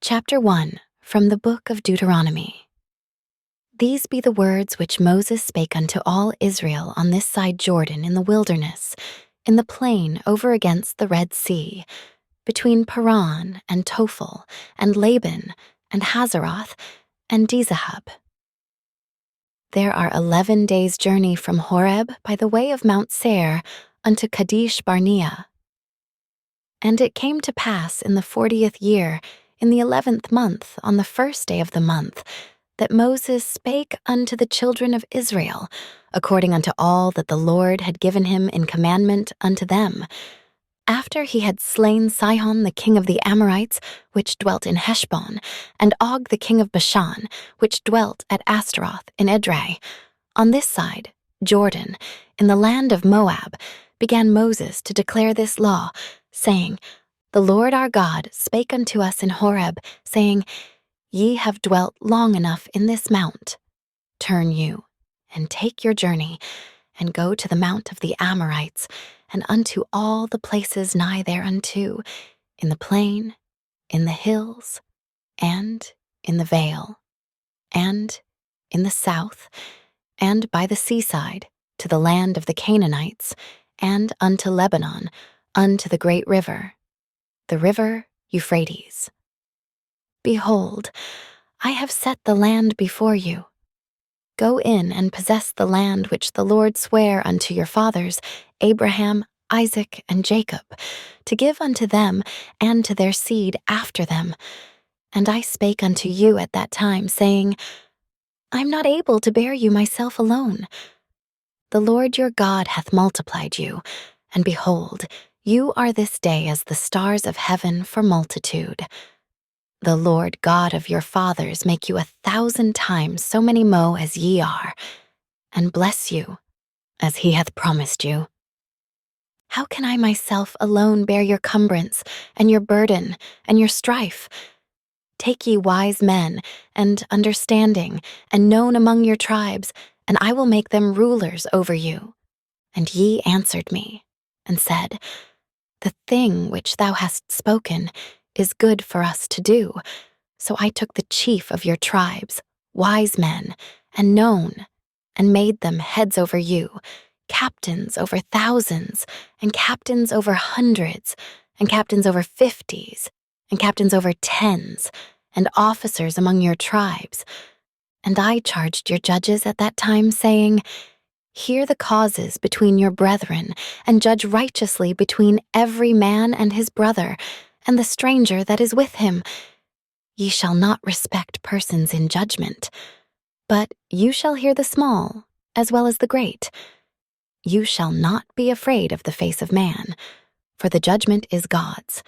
Chapter 1 from the Book of Deuteronomy. These be the words which Moses spake unto all Israel on this side Jordan in the wilderness, in the plain over against the Red Sea, between Paran and Tophel, and Laban, and Hazeroth, and Dizahab. There are 11 days' journey from Horeb by the way of Mount Seir unto Kadesh Barnea. And it came to pass in the 40th year, in the 11th month, on the first day of the month, that Moses spake unto the children of Israel, according unto all that the Lord had given him in commandment unto them, after he had slain Sihon the king of the Amorites, which dwelt in Heshbon, and Og the king of Bashan, which dwelt at Astaroth in Edrei. On this side, Jordan, in the land of Moab, began Moses to declare this law, saying, The Lord our God spake unto us in Horeb, saying, Ye have dwelt long enough in this mount. Turn you, and take your journey, and go to the mount of the Amorites, and unto all the places nigh thereunto, in the plain, in the hills, and in the vale, and in the south, and by the seaside, to the land of the Canaanites, and unto Lebanon, unto the great river, the river Euphrates. Behold, I have set the land before you. Go in and possess the land which the Lord sware unto your fathers, Abraham, Isaac, and Jacob, to give unto them and to their seed after them. And I spake unto you at that time, saying, I am not able to bear you myself alone. The Lord your God hath multiplied you, and behold, you are this day as the stars of heaven for multitude. The Lord God of your fathers make you 1,000 times so many mo as ye are, and bless you, as he hath promised you. How can I myself alone bear your cumbrance, and your burden, and your strife? Take ye wise men, and understanding, and known among your tribes, and I will make them rulers over you. And ye answered me, and said, The thing which thou hast spoken is good for us to do. So I took the chief of your tribes, wise men, and known, and made them heads over you, captains over thousands, and captains over hundreds, and captains over 50s, and captains over 10s, and officers among your tribes. And I charged your judges at that time, saying, Hear the causes between your brethren, and judge righteously between every man and his brother, and the stranger that is with him. Ye shall not respect persons in judgment, but you shall hear the small as well as the great. You shall not be afraid of the face of man, for the judgment is God's,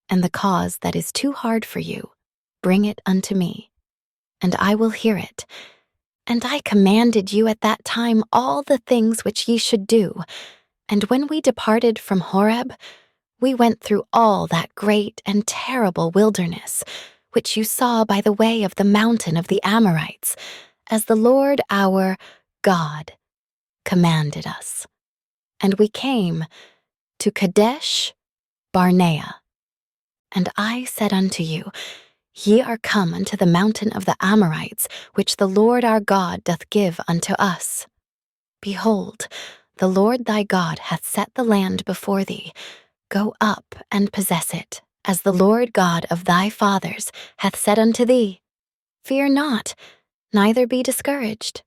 and the cause that is too hard for you, bring it unto me, and I will hear it. And I commanded you at that time all the things which ye should do. And when we departed from Horeb, we went through all that great and terrible wilderness, which you saw by the way of the mountain of the Amorites, as the Lord our God commanded us. And we came to Kadesh Barnea. And I said unto you, Ye are come unto the mountain of the Amorites, which the Lord our God doth give unto us. Behold, the Lord thy God hath set the land before thee. Go up and possess it, as the Lord God of thy fathers hath said unto thee. Fear not, neither be discouraged.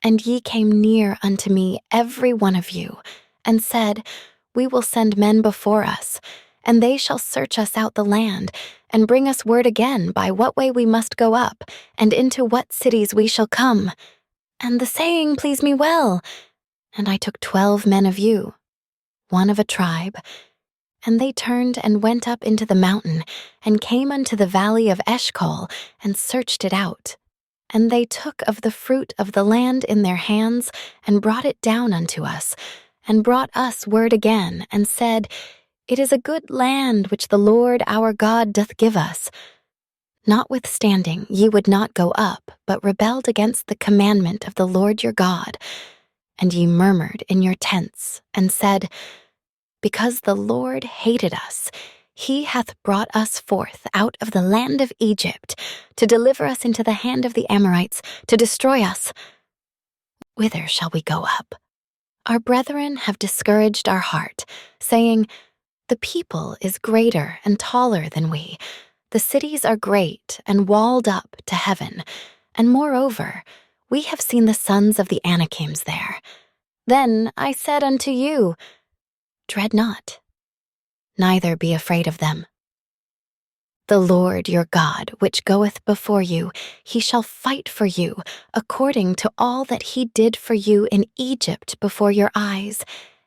And ye came near unto me every one of you, and said, We will send men before us, and they shall search us out the land, and bring us word again by what way we must go up, and into what cities we shall come. And the saying pleased me well. And I took 12 men of you, one of a tribe, and they turned and went up into the mountain, and came unto the valley of Eshcol, and searched it out. And they took of the fruit of the land in their hands, and brought it down unto us, and brought us word again, and said, It is a good land which the Lord our God doth give us. Notwithstanding, ye would not go up, but rebelled against the commandment of the Lord your God. And ye murmured in your tents, and said, Because the Lord hated us, He hath brought us forth out of the land of Egypt, to deliver us into the hand of the Amorites, to destroy us. Whither shall we go up? Our brethren have discouraged our heart, saying, The people is greater and taller than we. The cities are great and walled up to heaven. And moreover, we have seen the sons of the Anakims there. Then I said unto you, Dread not, neither be afraid of them. The Lord your God, which goeth before you, he shall fight for you, according to all that he did for you in Egypt before your eyes,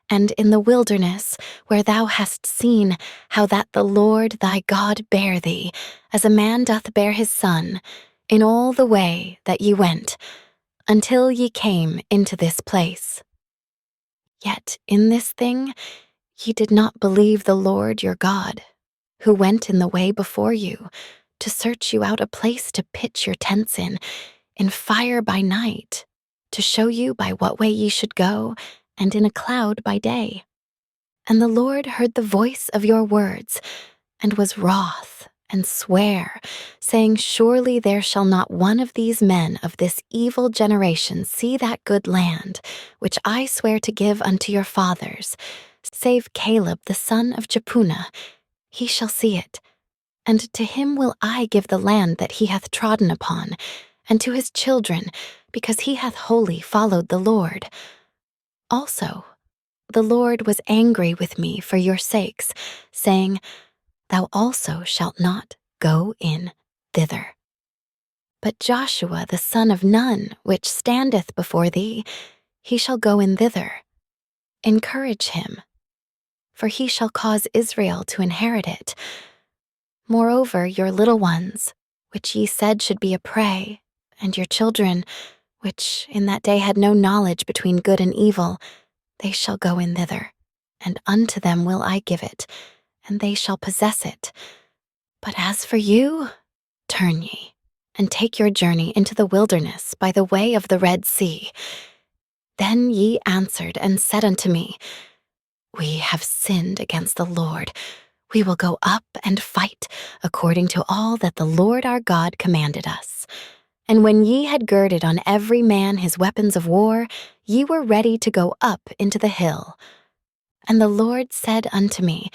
and in the wilderness, where thou hast seen how that the Lord thy God bare thee, as a man doth bear his son, in all the way that ye went, until ye came into this place. Yet in this thing ye did not believe the Lord your God, who went in the way before you, to search you out a place to pitch your tents in fire by night, to show you by what way ye should go, and in a cloud by day. And the Lord heard the voice of your words, and was wroth, and sware, saying, Surely there shall not one of these men of this evil generation see that good land, which I swear to give unto your fathers, save Caleb the son of Jephunneh. He shall see it, and to him will I give the land that he hath trodden upon, and to his children, because he hath wholly followed the Lord. Also, the Lord was angry with me for your sakes, saying, Thou also shalt not go in thither. But Joshua the son of Nun, which standeth before thee, he shall go in thither. Encourage him, for he shall cause Israel to inherit it. Moreover, your little ones, which ye said should be a prey, and your children, which in that day had no knowledge between good and evil, they shall go in thither, and unto them will I give it, and they shall possess it. But as for you, turn ye, and take your journey into the wilderness by the way of the Red Sea. Then ye answered and said unto me, We have sinned against the Lord. We will go up and fight according to all that the Lord our God commanded us. And when ye had girded on every man his weapons of war, ye were ready to go up into the hill. And the Lord said unto me,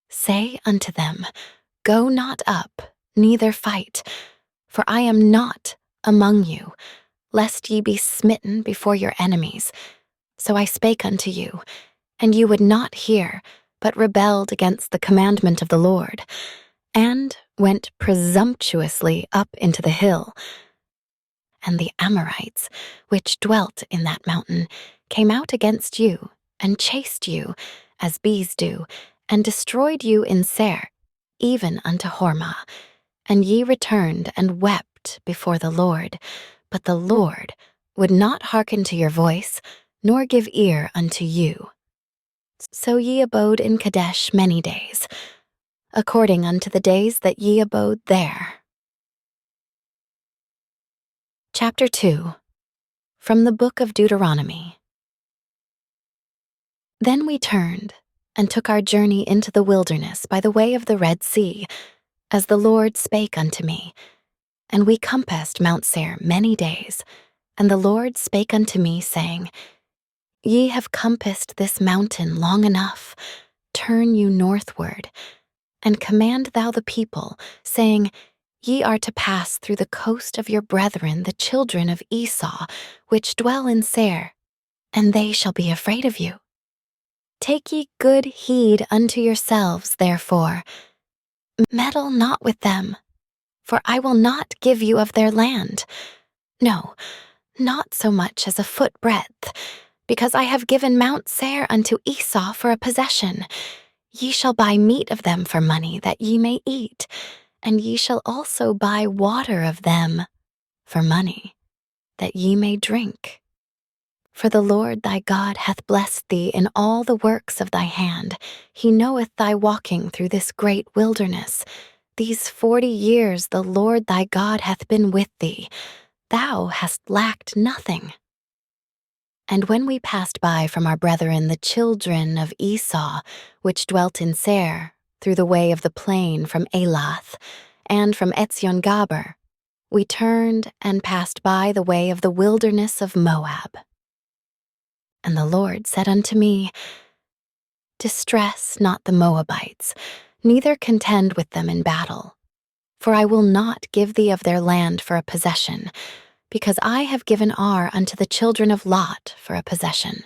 Say unto them, Go not up, neither fight, for I am not among you, lest ye be smitten before your enemies. So I spake unto you, and you would not hear, but rebelled against the commandment of the Lord, and went presumptuously up into the hill. And the Amorites, which dwelt in that mountain, came out against you, and chased you, as bees do, and destroyed you in Seir, even unto Hormah. And ye returned and wept before the Lord, but the Lord would not hearken to your voice, nor give ear unto you. So ye abode in Kadesh many days, according unto the days that ye abode there. Chapter 2. From the Book of Deuteronomy. Then we turned, and took our journey into the wilderness by the way of the Red Sea, as the Lord spake unto me. And we compassed Mount Seir many days, and the Lord spake unto me, saying, Ye have compassed this mountain long enough. Turn you northward, and command thou the people, saying, Ye are to pass through the coast of your brethren, the children of Esau, which dwell in Seir, and they shall be afraid of you. Take ye good heed unto yourselves, therefore. Meddle not with them, for I will not give you of their land. No, not so much as a foot breadth, because I have given Mount Seir unto Esau for a possession. Ye shall buy meat of them for money, that ye may eat, and ye shall also buy water of them for money, that ye may drink. For the Lord thy God hath blessed thee in all the works of thy hand. He knoweth thy walking through this great wilderness. These 40 years the Lord thy God hath been with thee. Thou hast lacked nothing. And when we passed by from our brethren the children of Esau, which dwelt in Seir, through the way of the plain from Elath, and from Etzion-Gaber, we turned and passed by the way of the wilderness of Moab. And the Lord said unto me, Distress not the Moabites, neither contend with them in battle. For I will not give thee of their land for a possession, because I have given Ar unto the children of Lot for a possession.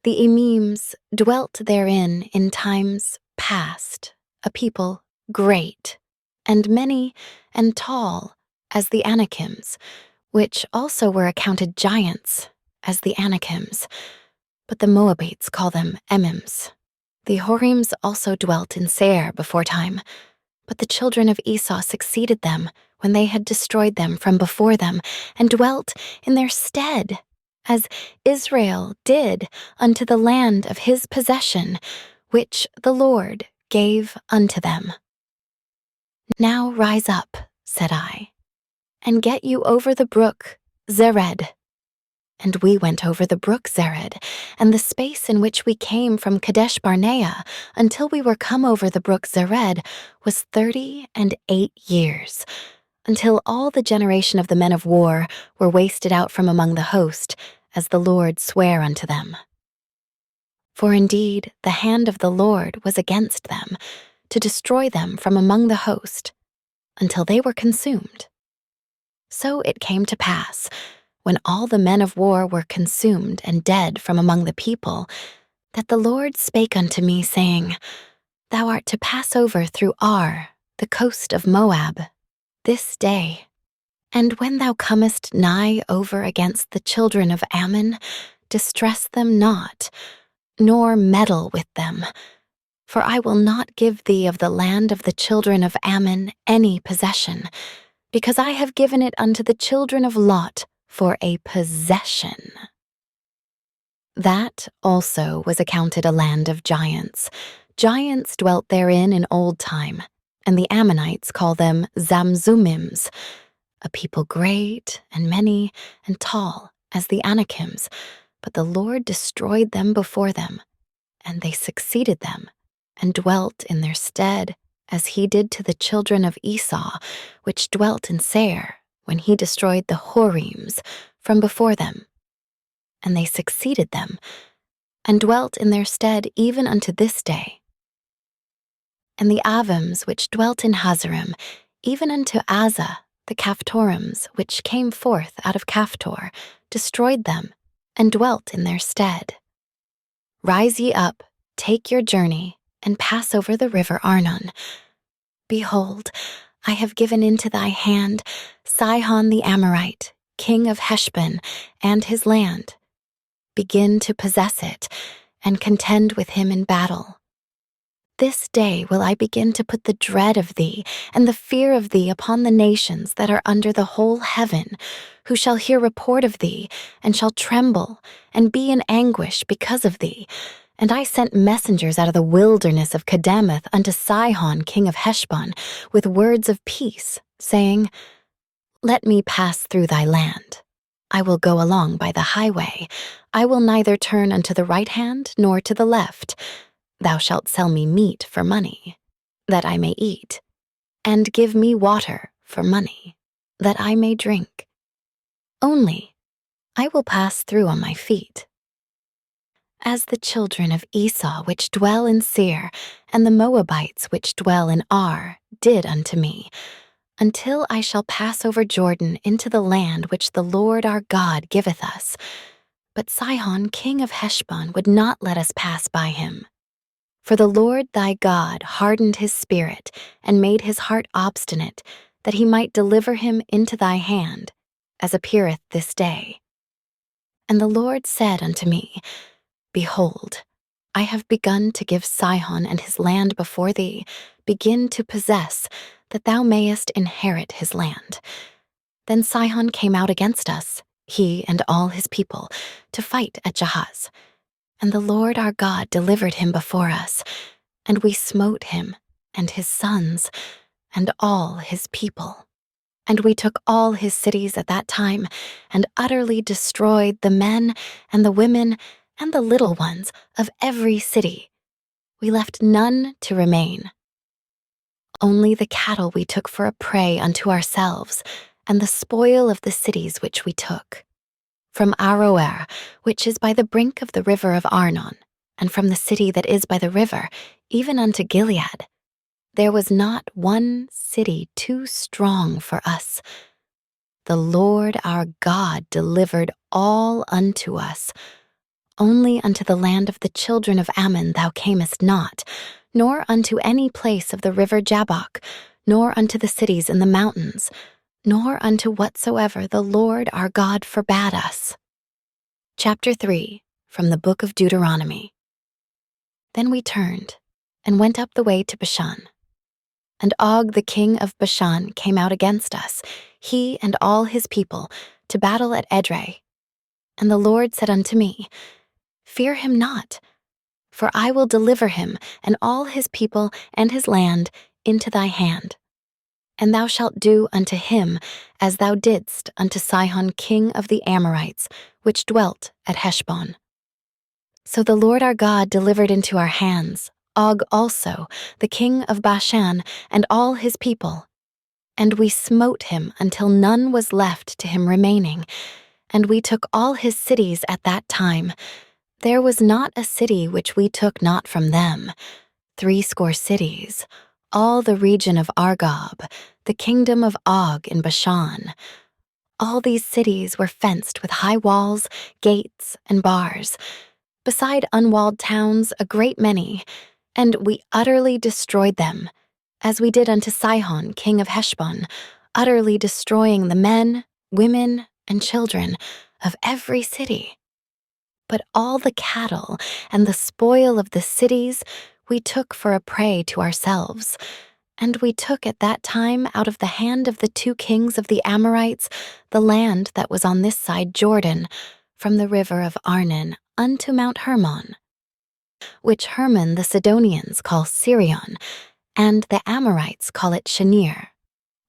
The Emims dwelt therein in times past, a people great, and many, and tall, as the Anakims, which also were accounted giants, as the Anakims, but the Moabites call them Emims. The Horims also dwelt in Seir beforetime, but the children of Esau succeeded them when they had destroyed them from before them, and dwelt in their stead, as Israel did unto the land of his possession, which the Lord gave unto them. Now rise up, said I, and get you over the brook Zered. And we went over the brook Zered, and the space in which we came from Kadesh Barnea until we were come over the brook Zered was 38 years, until all the generation of the men of war were wasted out from among the host, as the Lord sware unto them. For indeed the hand of the Lord was against them, to destroy them from among the host, until they were consumed. So it came to pass, when all the men of war were consumed and dead from among the people, that the Lord spake unto me, saying, Thou art to pass over through Ar, the coast of Moab, this day. And when thou comest nigh over against the children of Ammon, distress them not, nor meddle with them. For I will not give thee of the land of the children of Ammon any possession, because I have given it unto the children of Lot for a possession. That also was accounted a land of giants. Giants dwelt therein in old time, and the Ammonites call them Zamzummims, a people great and many and tall as the Anakims, but the Lord destroyed them before them, and they succeeded them, and dwelt in their stead, as he did to the children of Esau, which dwelt in Seir, when he destroyed the Horims from before them. And they succeeded them, and dwelt in their stead even unto this day. And the Avims which dwelt in Hazarim, even unto Azza, the Caphtorims which came forth out of Caphtor, destroyed them, and dwelt in their stead. Rise ye up, take your journey, and pass over the river Arnon. Behold, I have given into thy hand Sihon the Amorite, king of Heshbon, and his land. Begin to possess it, and contend with him in battle. This day will I begin to put the dread of thee and the fear of thee upon the nations that are under the whole heaven, who shall hear report of thee, and shall tremble, and be in anguish because of thee. And I sent messengers out of the wilderness of Kedemoth unto Sihon king of Heshbon, with words of peace, saying, Let me pass through thy land. I will go along by the highway. I will neither turn unto the right hand nor to the left. Thou shalt sell me meat for money, that I may eat, and give me water for money, that I may drink. Only I will pass through on my feet. As the children of Esau which dwell in Seir, and the Moabites which dwell in Ar, did unto me, until I shall pass over Jordan into the land which the Lord our God giveth us. But Sihon king of Heshbon would not let us pass by him. For the Lord thy God hardened his spirit, and made his heart obstinate, that he might deliver him into thy hand, as appeareth this day. And the Lord said unto me, Behold, I have begun to give Sihon and his land before thee. Begin to possess, that thou mayest inherit his land. Then Sihon came out against us, he and all his people, to fight at Jahaz. And the Lord our God delivered him before us, and we smote him, and his sons, and all his people. And we took all his cities at that time, and utterly destroyed the men, and the women, and the little ones of every city. we left none to remain. Only the cattle we took for a prey unto ourselves, and the spoil of the cities which we took. From Aroer, which is by the brink of the river of Arnon, and from the city that is by the river, even unto Gilead, there was not one city too strong for us. The Lord our God delivered all unto us. Only unto the land of the children of Ammon thou camest not, nor unto any place of the river Jabbok, nor unto the cities in the mountains, nor unto whatsoever the Lord our God forbade us. Chapter 3, from the Book of Deuteronomy. Then we turned and went up the way to Bashan. And Og the king of Bashan came out against us, he and all his people, to battle at Edrei. And the Lord said unto me, Fear him not, for I will deliver him and all his people and his land into thy hand. And thou shalt do unto him as thou didst unto Sihon king of the Amorites, which dwelt at Heshbon. So the Lord our God delivered into our hands Og also, the king of Bashan, and all his people. And we smote him until none was left to him remaining, and we took all his cities at that time. There was not a city which we took not from them, 80 cities, all the region of Argob, the kingdom of Og in Bashan. All these cities were fenced with high walls, gates, and bars, beside unwalled towns a great many, and we utterly destroyed them, as we did unto Sihon king of Heshbon, utterly destroying the men, women, and children of every city. But all the cattle and the spoil of the cities we took for a prey to ourselves, and we took at that time out of the hand of the 2 kings of the Amorites the land that was on this side Jordan, from the river of Arnon unto Mount Hermon, which Hermon the Sidonians call Sirion, and the Amorites call it Shinir,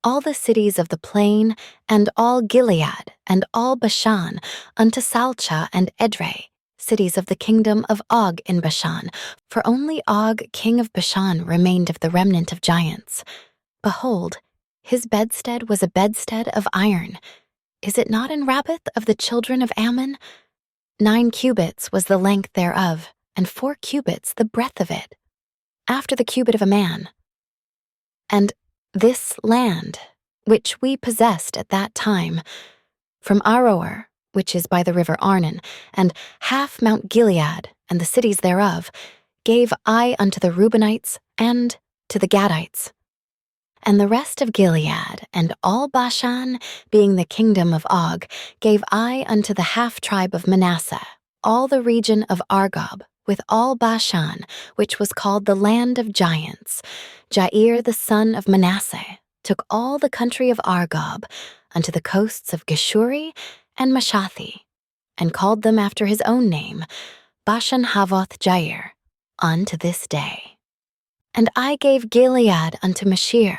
all the cities of the plain, and all Gilead, and all Bashan, unto Salcha and Edrei, cities of the kingdom of Og in Bashan, for only Og king of Bashan remained of the remnant of giants. Behold, his bedstead was a bedstead of iron. Is it not in Rabbath of the children of Ammon? 9 cubits was the length thereof, and 4 cubits the breadth of it, after the cubit of a man. And this land, which we possessed at that time, from Aroer, which is by the river Arnon, and half Mount Gilead, and the cities thereof, gave I unto the Reubenites and to the Gadites. And the rest of Gilead, and all Bashan, being the kingdom of Og, gave I unto the half-tribe of Manasseh, all the region of Argob, with all Bashan, which was called the land of giants. Jair the son of Manasseh took all the country of Argob, unto the coasts of Geshuri and Mashathi, and called them after his own name, Bashan Havoth Jair, unto this day. And I gave Gilead unto Mashir,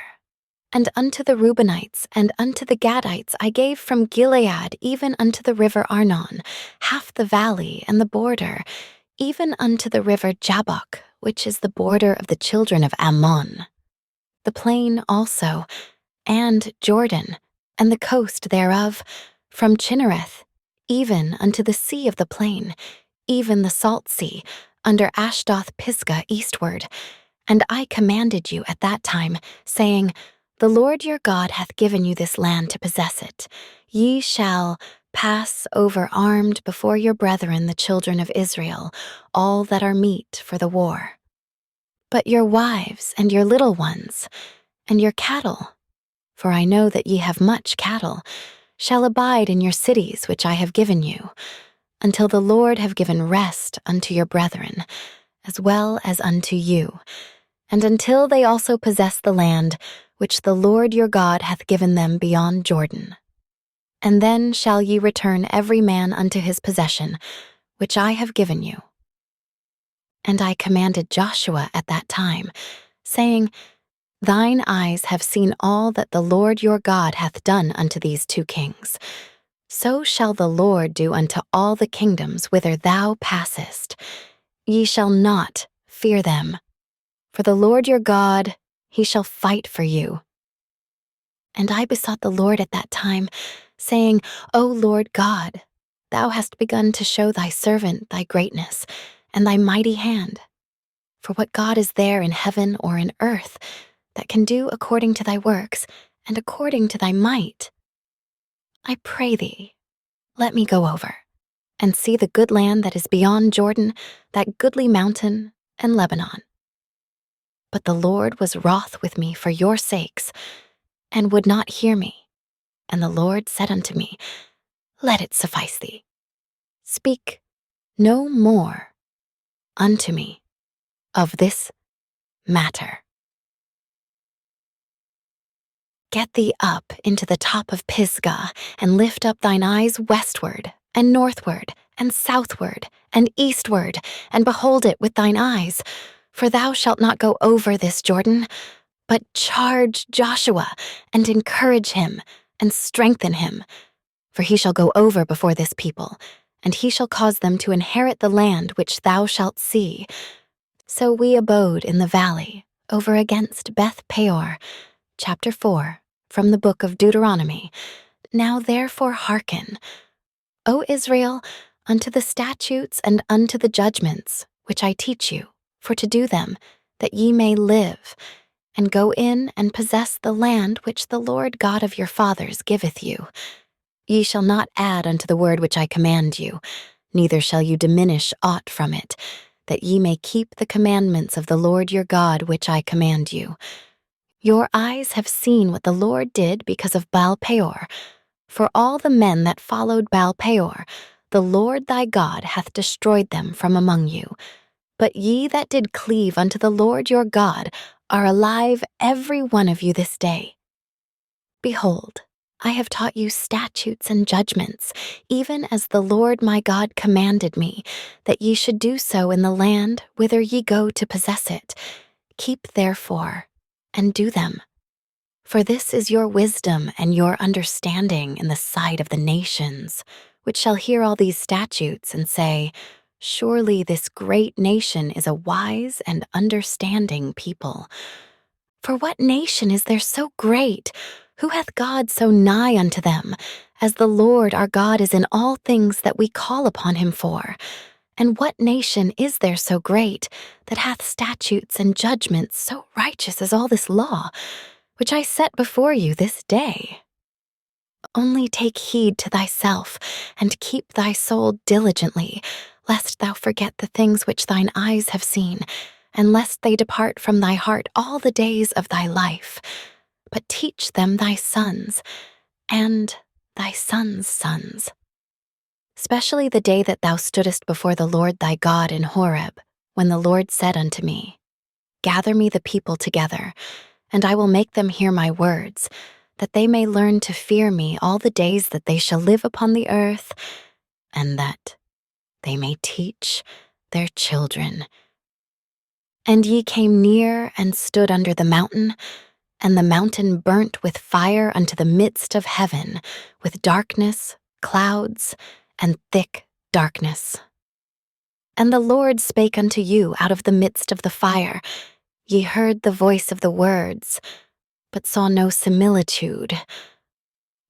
and unto the Reubenites and unto the Gadites I gave from Gilead even unto the river Arnon, half the valley and the border, even unto the river Jabbok, which is the border of the children of Ammon. The plain also, and Jordan, and the coast thereof, from Chinnereth, even unto the sea of the plain, even the salt sea, under Ashdoth Pisgah eastward. And I commanded you at that time, saying, The Lord your God hath given you this land to possess it. Ye shall pass over armed before your brethren the children of Israel, all that are meet for the war. But your wives and your little ones, and your cattle, for I know that ye have much cattle, shall abide in your cities which I have given you, until the Lord have given rest unto your brethren, as well as unto you, and until they also possess the land which the Lord your God hath given them beyond Jordan. And then shall ye return every man unto his possession, which I have given you. And I commanded Joshua at that time, saying, Thine eyes have seen all that the Lord your God hath done unto these 2 kings. So shall the Lord do unto all the kingdoms whither thou passest. Ye shall not fear them. For the Lord your God, he shall fight for you. And I besought the Lord at that time, saying, O Lord God, thou hast begun to show thy servant thy greatness and thy mighty hand. For what God is there in heaven or in earth that can do according to thy works and according to thy might? I pray thee, let me go over and see the good land that is beyond Jordan, that goodly mountain and Lebanon. But the Lord was wroth with me for your sakes, and would not hear me. And the Lord said unto me, Let it suffice thee. Speak no more unto me of this matter. Get thee up into the top of Pisgah, and lift up thine eyes westward, and northward, and southward, and eastward, and behold it with thine eyes. For thou shalt not go over this Jordan, but charge Joshua, and encourage him, and strengthen him. For he shall go over before this people, and he shall cause them to inherit the land which thou shalt see. So we abode in the valley, over against Beth Peor. Chapter 4, from the Book of Deuteronomy. Now therefore hearken, O Israel, unto the statutes and unto the judgments, which I teach you, for to do them, that ye may live, and go in and possess the land which the Lord God of your fathers giveth you. Ye shall not add unto the word which I command you, neither shall you diminish aught from it, that ye may keep the commandments of the Lord your God which I command you. Your eyes have seen what the Lord did because of Baal Peor. For all the men that followed Baal Peor, the Lord thy God hath destroyed them from among you. But ye that did cleave unto the Lord your God are alive every one of you this day. Behold, I have taught you statutes and judgments, even as the Lord my God commanded me, that ye should do so in the land whither ye go to possess it. Keep therefore, and do them. For this is your wisdom and your understanding in the sight of the nations, which shall hear all these statutes and say, Surely this great nation is a wise and understanding people. For what nation is there so great? Who hath God so nigh unto them, as the Lord our God is in all things that we call upon him for? And what nation is there so great, that hath statutes and judgments so righteous as all this law, which I set before you this day? Only take heed to thyself, and keep thy soul diligently, lest thou forget the things which thine eyes have seen, and lest they depart from thy heart all the days of thy life. But teach them thy sons, and thy sons' sons. Especially the day that thou stoodest before the Lord thy God in Horeb, when the Lord said unto me, Gather me the people together, and I will make them hear my words, that they may learn to fear me all the days that they shall live upon the earth, and that they may teach their children. And ye came near and stood under the mountain, and the mountain burnt with fire unto the midst of heaven, with darkness, clouds, and thick darkness. And the Lord spake unto you out of the midst of the fire. Ye heard the voice of the words, but saw no similitude.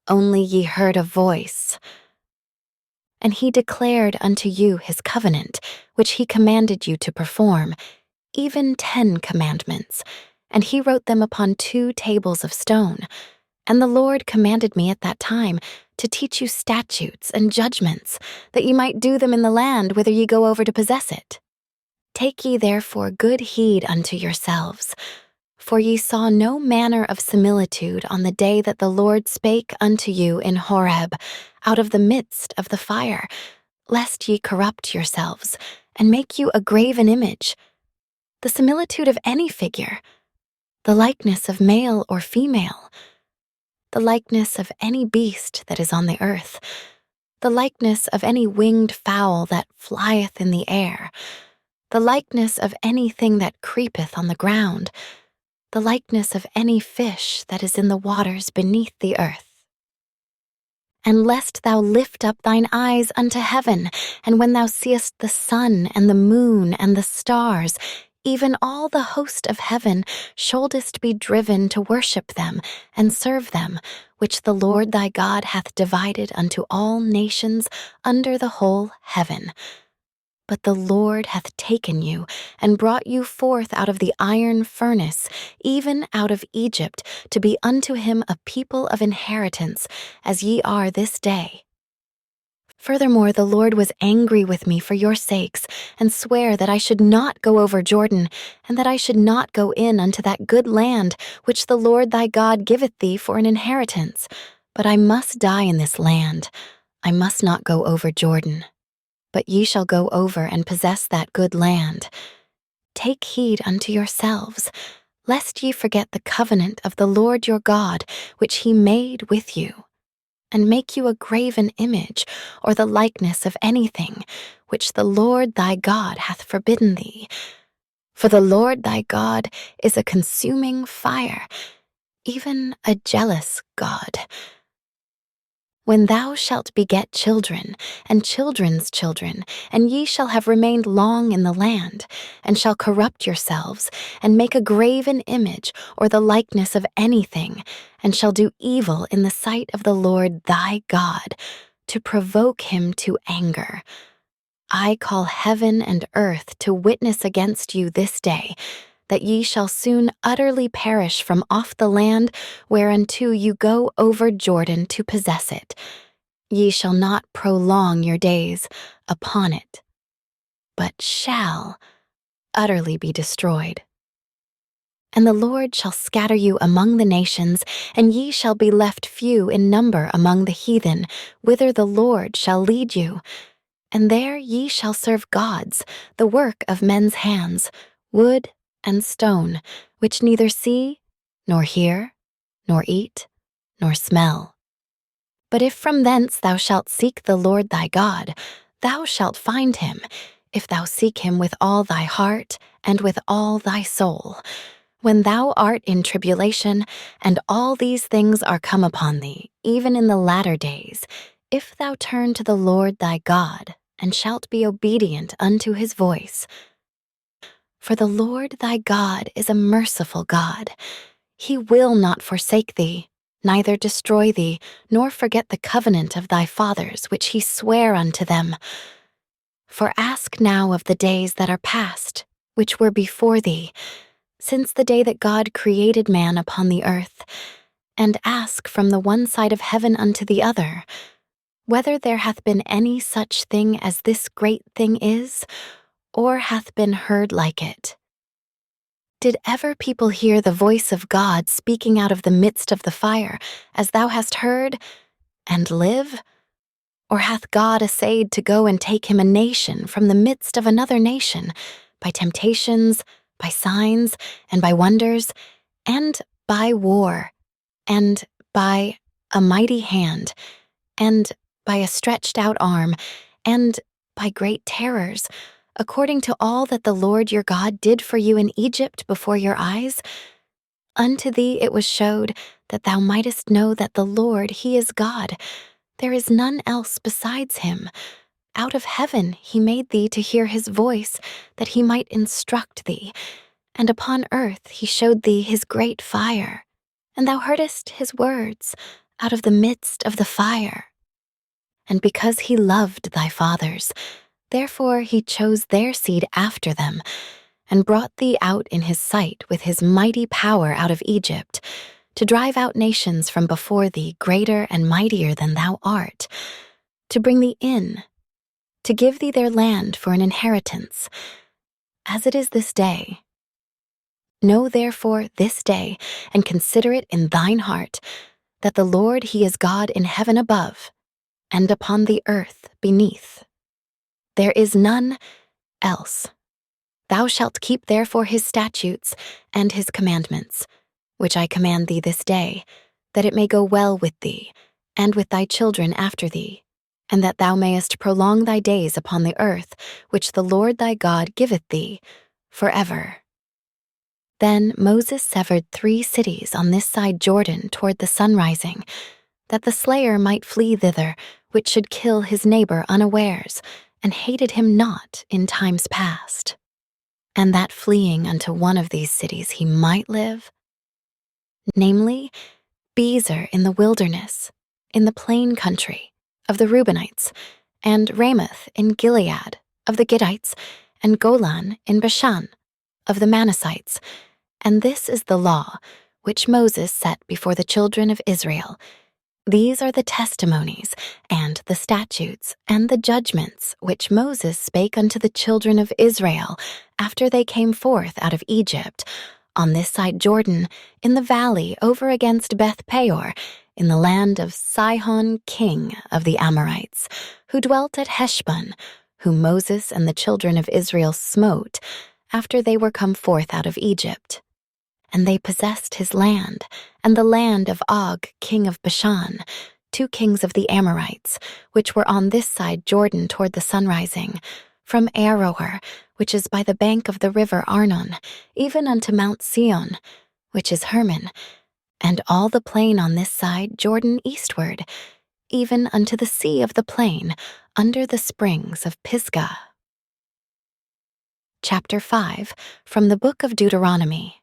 Only ye heard a voice. And he declared unto you his covenant, which he commanded you to perform, even 10 commandments, and he wrote them upon 2 tables of stone. And the Lord commanded me at that time to teach you statutes and judgments, that ye might do them in the land whither ye go over to possess it. Take ye therefore good heed unto yourselves, for ye saw no manner of similitude on the day that the Lord spake unto you in Horeb, out of the midst of the fire, lest ye corrupt yourselves, and make you a graven image, the similitude of any figure, the likeness of male or female, the likeness of any beast that is on the earth, the likeness of any winged fowl that flieth in the air, the likeness of anything that creepeth on the ground, the likeness of any fish that is in the waters beneath the earth. And lest thou lift up thine eyes unto heaven, and when thou seest the sun and the moon and the stars, even all the host of heaven, shouldest be driven to worship them and serve them, which the Lord thy God hath divided unto all nations under the whole heaven. But the Lord hath taken you and brought you forth out of the iron furnace, even out of Egypt, to be unto him a people of inheritance, as ye are this day. Furthermore, the Lord was angry with me for your sakes, and sware that I should not go over Jordan, and that I should not go in unto that good land which the Lord thy God giveth thee for an inheritance. But I must die in this land. I must not go over Jordan. But ye shall go over and possess that good land. Take heed unto yourselves, lest ye forget the covenant of the Lord your God, which he made with you, and make you a graven image, or the likeness of anything, which the Lord thy God hath forbidden thee. For the Lord thy God is a consuming fire, even a jealous God. When thou shalt beget children, and children's children, and ye shall have remained long in the land, and shall corrupt yourselves, and make a graven image, or the likeness of anything, and shall do evil in the sight of the Lord thy God, to provoke him to anger, I call heaven and earth to witness against you this day, that ye shall soon utterly perish from off the land whereunto you go over Jordan to possess it. Ye shall not prolong your days upon it, but shall utterly be destroyed. And the Lord shall scatter you among the nations, and ye shall be left few in number among the heathen, whither the Lord shall lead you. And there ye shall serve gods, the work of men's hands, wood and stone, which neither see, nor hear, nor eat, nor smell. But if from thence thou shalt seek the Lord thy God, thou shalt find him, if thou seek him with all thy heart and with all thy soul. When thou art in tribulation, and all these things are come upon thee, even in the latter days, if thou turn to the Lord thy God, and shalt be obedient unto his voice. For the Lord thy God is a merciful God. He will not forsake thee, neither destroy thee, nor forget the covenant of thy fathers, which he sware unto them. For ask now of the days that are past, which were before thee, since the day that God created man upon the earth, and ask from the one side of heaven unto the other, whether there hath been any such thing as this great thing is, or hath been heard like it. Did ever people hear the voice of God speaking out of the midst of the fire, as thou hast heard, and live? Or hath God essayed to go and take him a nation from the midst of another nation, by temptations, by signs, and by wonders, and by war, and by a mighty hand, and by a stretched out arm, and by great terrors, according to all that the Lord your God did for you in Egypt before your eyes? Unto thee it was showed that thou mightest know that the Lord, he is God. There is none else besides him. Out of heaven he made thee to hear his voice, that he might instruct thee. And upon earth he showed thee his great fire, and thou heardest his words out of the midst of the fire. And because he loved thy fathers, therefore he chose their seed after them, and brought thee out in his sight with his mighty power out of Egypt, to drive out nations from before thee greater and mightier than thou art, to bring thee in, to give thee their land for an inheritance, as it is this day. Know therefore this day, and consider it in thine heart, that the Lord he is God in heaven above, and upon the earth beneath. There is none else. Thou shalt keep therefore his statutes and his commandments, which I command thee this day, that it may go well with thee, and with thy children after thee, and that thou mayest prolong thy days upon the earth, which the Lord thy God giveth thee, forever. Then Moses severed 3 cities on this side Jordan toward the sunrising, that the slayer might flee thither, which should kill his neighbor unawares, and hated him not in times past. and that fleeing unto one of these cities he might live, namely, Bezer in the wilderness, in the plain country of the Reubenites, and Ramoth in Gilead of the Gittites, and Golan in Bashan of the Manassites. And this is the law which Moses set before the children of Israel. These are the testimonies, and the statutes, and the judgments which Moses spake unto the children of Israel after they came forth out of Egypt, on this side Jordan, in the valley over against Beth Peor, in the land of Sihon king of the Amorites, who dwelt at Heshbon, whom Moses and the children of Israel smote, after they were come forth out of Egypt. And they possessed his land, and the land of Og king of Bashan, 2 kings of the Amorites, which were on this side Jordan toward the sunrising, from Aroer, which is by the bank of the river Arnon, even unto Mount Sion, which is Hermon, and all the plain on this side Jordan eastward, even unto the sea of the plain, under the springs of Pisgah. Chapter 5, from the Book of Deuteronomy.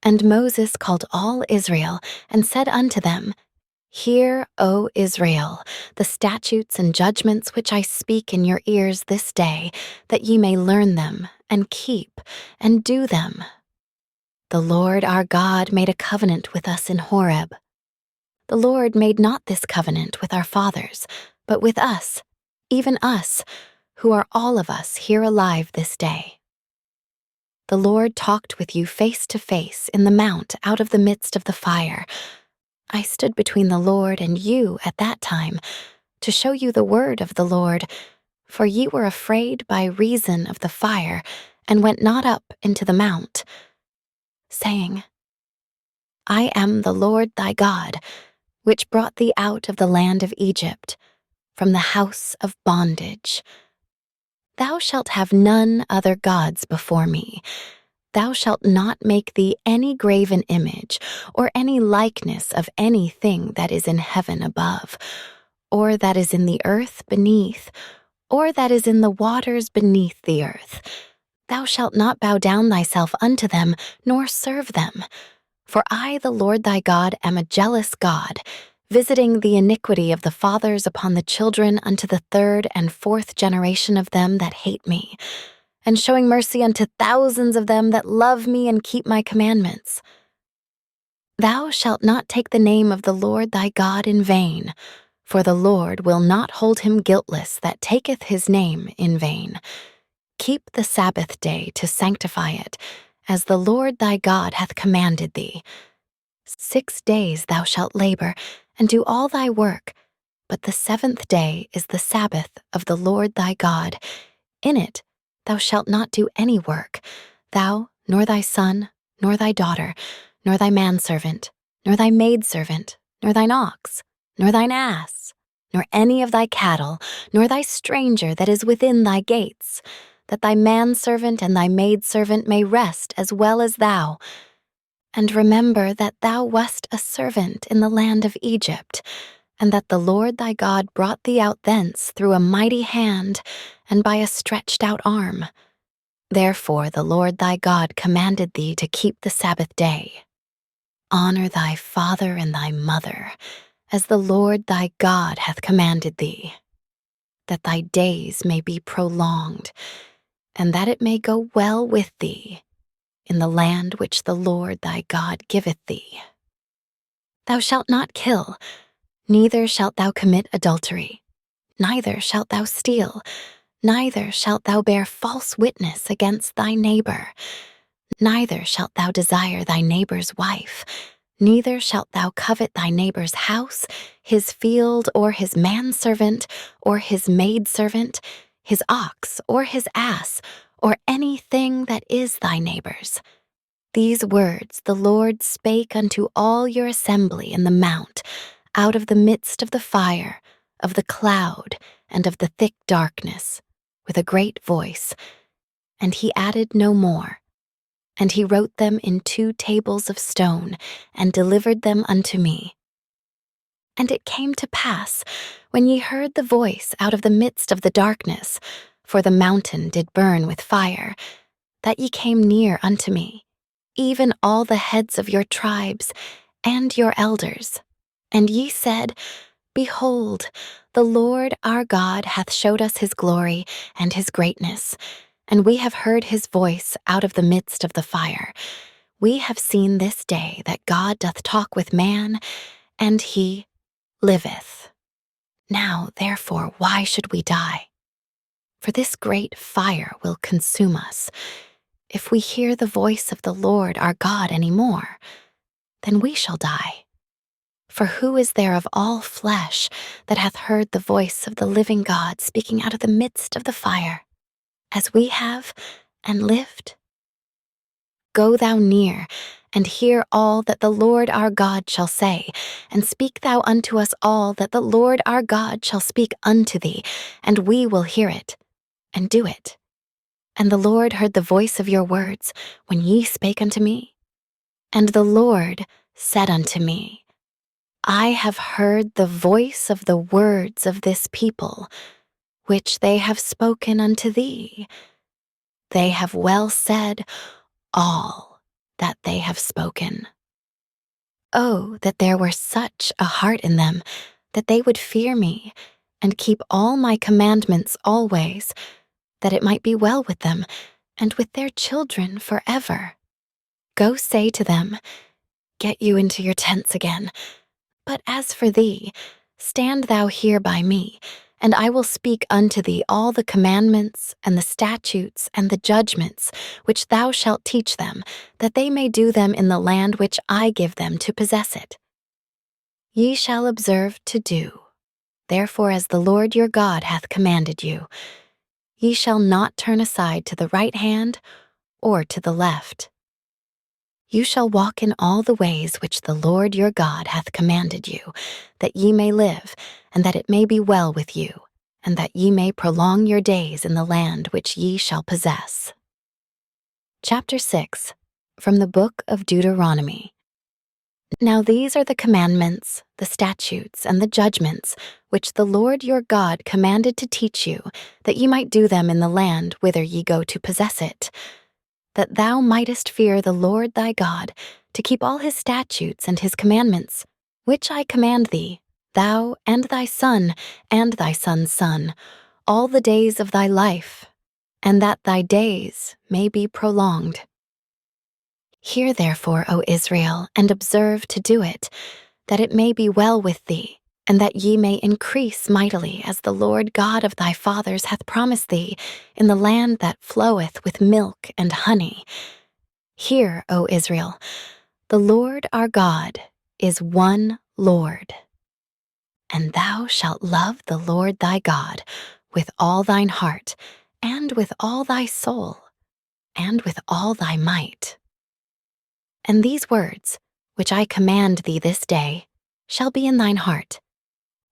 And Moses called all Israel, and said unto them, Hear, O Israel, the statutes and judgments which I speak in your ears this day, that ye may learn them, and keep, and do them. The Lord our God made a covenant with us in Horeb. The Lord made not this covenant with our fathers, but with us, even us, who are all of us here alive this day. The Lord talked with you face to face in the mount out of the midst of the fire. I stood between the Lord and you at that time, to show you the word of the Lord, for ye were afraid by reason of the fire, and went not up into the mount, saying, I am the Lord thy God, which brought thee out of the land of Egypt, from the house of bondage. Thou shalt have none other gods before me. Thou shalt not make thee any graven image, or any likeness of anything that is in heaven above, or that is in the earth beneath, or that is in the waters beneath the earth. Thou shalt not bow down thyself unto them, nor serve them. For I, the Lord thy God, am a jealous God, visiting the iniquity of the fathers upon the children unto the 3rd and 4th generation of them that hate me, and showing mercy unto thousands of them that love me and keep my commandments. Thou shalt not take the name of the Lord thy God in vain, for the Lord will not hold him guiltless that taketh his name in vain. Keep the Sabbath day to sanctify it, as the Lord thy God hath commanded thee. 6 days thou shalt labor, and do all thy work, but the 7th day is the Sabbath of the Lord thy God. In it thou shalt not do any work, thou, nor thy son, nor thy daughter, nor thy manservant, nor thy maidservant, nor thine ox, nor thine ass, nor any of thy cattle, nor thy stranger that is within thy gates, that thy manservant and thy maidservant may rest as well as thou. And remember that thou wast a servant in the land of Egypt, and that the Lord thy God brought thee out thence through a mighty hand and by a stretched out arm. Therefore the Lord thy God commanded thee to keep the Sabbath day. Honor thy father and thy mother, as the Lord thy God hath commanded thee, that thy days may be prolonged, and that it may go well with thee in the land which the Lord thy God giveth thee. Thou shalt not kill, neither shalt thou commit adultery, neither shalt thou steal, neither shalt thou bear false witness against thy neighbor, neither shalt thou desire thy neighbor's wife, neither shalt thou covet thy neighbor's house, his field, or his manservant, or his maidservant, his ox, or his ass, or anything that is thy neighbor's. These words the Lord spake unto all your assembly in the mount, out of the midst of the fire, of the cloud, and of the thick darkness, with a great voice. And he added no more. And he wrote them in 2 tables of stone, and delivered them unto me. And it came to pass, when ye heard the voice out of the midst of the darkness, for the mountain did burn with fire, that ye came near unto me, even all the heads of your tribes and your elders. And ye said, Behold, the Lord our God hath showed us his glory and his greatness, and we have heard his voice out of the midst of the fire. We have seen this day that God doth talk with man, and he liveth. Now, therefore, why should we die? For this great fire will consume us. If we hear the voice of the Lord our God any more, then we shall die. For who is there of all flesh that hath heard the voice of the living God speaking out of the midst of the fire, as we have, and lived? Go thou near, and hear all that the Lord our God shall say, and speak thou unto us all that the Lord our God shall speak unto thee, and we will hear it, and do it. And the Lord heard the voice of your words when ye spake unto me. And the Lord said unto me, I have heard the voice of the words of this people, which they have spoken unto thee. They have well said all that they have spoken. Oh, that there were such a heart in them, that they would fear me, and keep all my commandments always, that it might be well with them, and with their children forever. Go say to them, Get you into your tents again. But as for thee, stand thou here by me, and I will speak unto thee all the commandments and the statutes and the judgments which thou shalt teach them, that they may do them in the land which I give them to possess it. Ye shall observe to do, therefore as the Lord your God hath commanded you. Ye shall not turn aside to the right hand or to the left. You shall walk in all the ways which the Lord your God hath commanded you, that ye may live, and that it may be well with you, and that ye may prolong your days in the land which ye shall possess. Chapter 6, from the Book of Deuteronomy. Now these are the commandments, the statutes, and the judgments, which the Lord your God commanded to teach you, that ye might do them in the land whither ye go to possess it, that thou mightest fear the Lord thy God, to keep all his statutes and his commandments, which I command thee, thou and thy son and thy son's son, all the days of thy life, and that thy days may be prolonged. Hear therefore, O Israel, and observe to do it, that it may be well with thee, and that ye may increase mightily, as the Lord God of thy fathers hath promised thee, in the land that floweth with milk and honey. Hear, O Israel, the Lord our God is one Lord. And thou shalt love the Lord thy God with all thine heart, and with all thy soul, and with all thy might. And these words, which I command thee this day, shall be in thine heart,